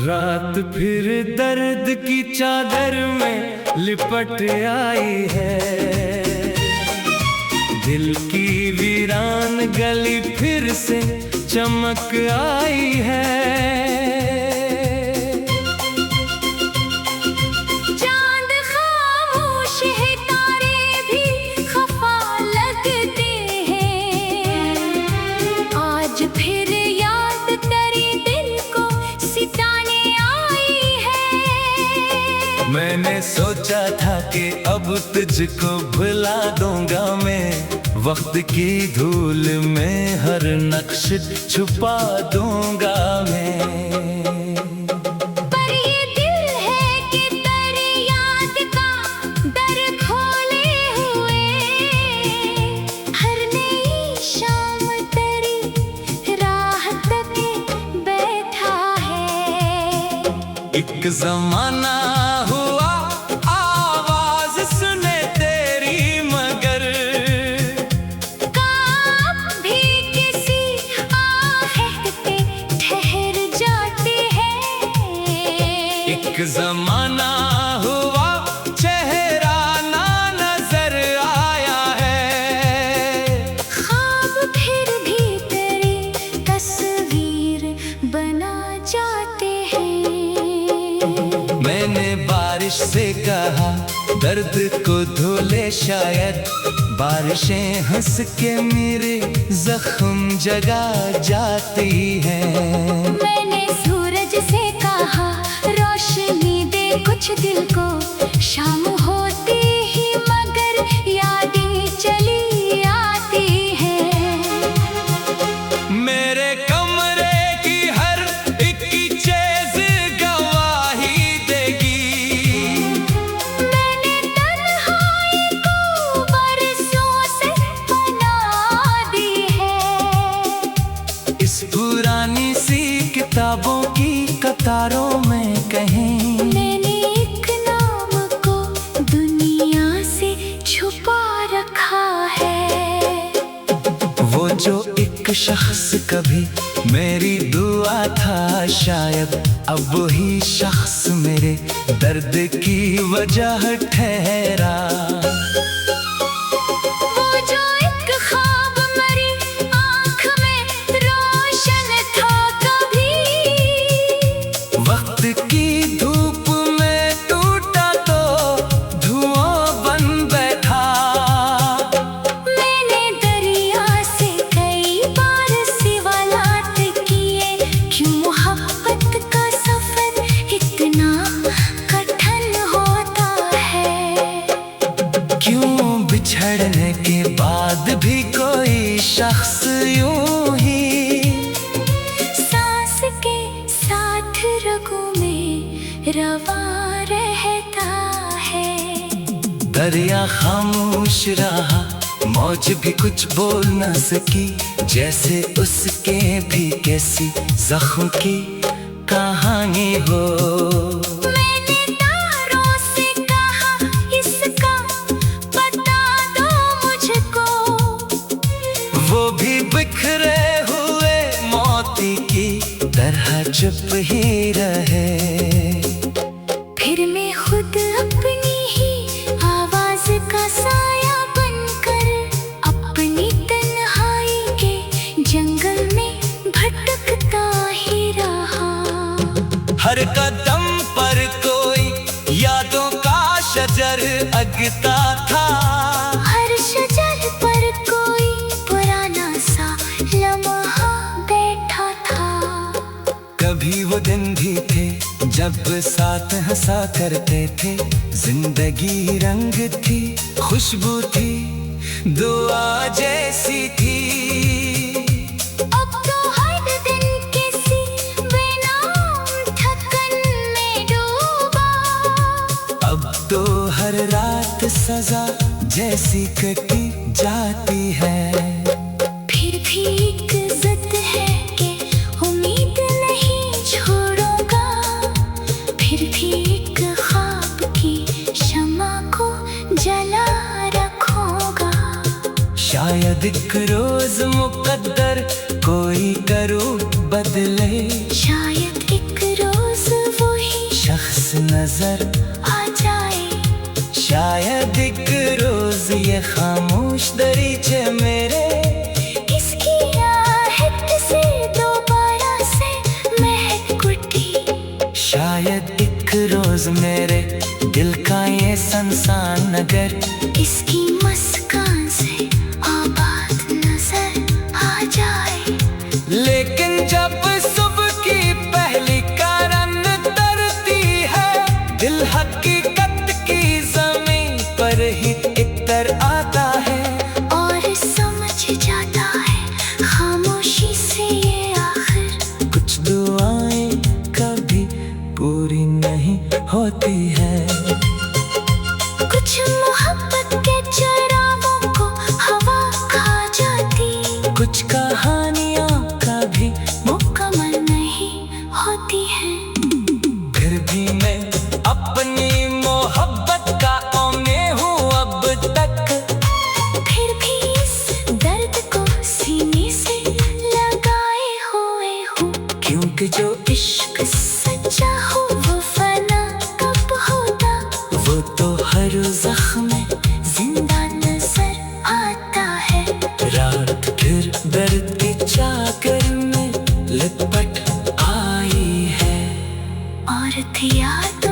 रात फिर दर्द की चादर में लिपट आई है। दिल की वीरान गली फिर से चमक आई है। चांद खामोश है, तारे भी खफा लगते हैं। आज फिर याद तेरी दिल को सिताने आई है। मैंने सोचा था कि अब तुझको भुला दूंगा मैं, वक्त की धूल में हर नक्श छुपा दूंगा मैं। पर ये दिल है कि तेरी याद का दर खोले हुए, हर नई शाम तेरी राह तक बैठा है। एक जमाना हुआ आवाज सुने तेरी, मगर भी किसी आहट पे ठहर जाते हैं। एक जमाना हुआ चेहरा ना नजर आया है। ख्वाब फिर भी तेरी तस्वीर बना जाते हैं। मैंने बारिश से कहा दर्द को धो शायद बारिशें हंस के मेरे जख्म जगा जाती हैं। मैंने सूरज से कहा रोशनी दे कुछ दिल को, शाम होती ही मगर यादें चली आती हैं। मेरे कमरे की हर एक चीज गवाही देगी। मैंने तन्हाई को बरसों से बना दी है। इस पुरानी सी किताबों की कतारों में कहीं मैंने एक नाम को दुनिया से छुपा रखा है। वो जो एक शख्स कभी मेरी दुआ था, शायद अब वही शख्स मेरे दर्द की वजह ठहरा। वो जो एक ख्वाब मेरी आँख में रोशन था, कभी वक्त की धूप में टूटा तो धुआं बन बैठा। मैंने दरिया से कई बार सवालात किए, क्यों मोहब्बत का सफर इतना कठिन होता है। क्यों बिछड़ने के बाद भी कोई शख्स यूं ही सांस के साथ रगों में रवा रहता है। दरिया खामोश रहा, मौज भी कुछ बोल न सकी, जैसे उसके भी कैसी जख्म की कहानी हो। मैंने तारों से कहा इसका बता दो मुझको, वो भी बिखरे हुए मोती की तरह चुप ही रहे। फिर मैं खुद अपनी ही आवाज का साया बनकर अपनी तन्हाई के जंगल में भटकता ही रहा। हर कदम पर कोई यादों का शजर अगता था। हर शजर पर कोई पुराना सा लम्हा बैठा था। कभी वो दिन भी थे जब साथ हंसा करते थे, जिंदगी रंग थी, खुशबू थी, दुआ जैसी थी। अब तो हर दिन किसी बेनाम थकन में डूबा। अब तो हर रात सजा जैसी कटी जाती है। फिर भी एक जिद है कि उम्मीद नहीं छोड़ूंगा। फिर भी एक ख्वाब की शम्मा को जला रखूंगा। शायद एक रोज मुकद्दर कोई करो बदले, शायद एक रोज नजर आ जाए। शायद एक रोज ये खामोश दरीचे मेरे इसकी आहट से दोबारा से महक उठी। शायद एक रोज मेरे दिल का ये सुनसान नगर इसकी मुस्कान से आबाद नजर आ जाए। लेकिन जब सुबह की पहली करन तरती है, दिल हकीकत की ज़मीन पर ही इतर आता है और समझ जाता है खामोशी से ये आखिर। कुछ दुआएं कभी पूरी नहीं होती है, कुछ मोहब्बत के चरागों को हवा खा जाती। कुछ कहानियां कभी मुकम्मल नहीं होती हैं। फिर भी मैं अपनी मोहब्बत का ओमे हूँ अब तक। फिर भी इस दर्द को सीने से लगाए हुए हूँ, क्योंकि जो इश्क सच्चा हो वो फना कब होता। वो तो हर जख्म में जिंदा नजर आता है। रात फिर दर्द की चाकर में लिपट आई है और थी याद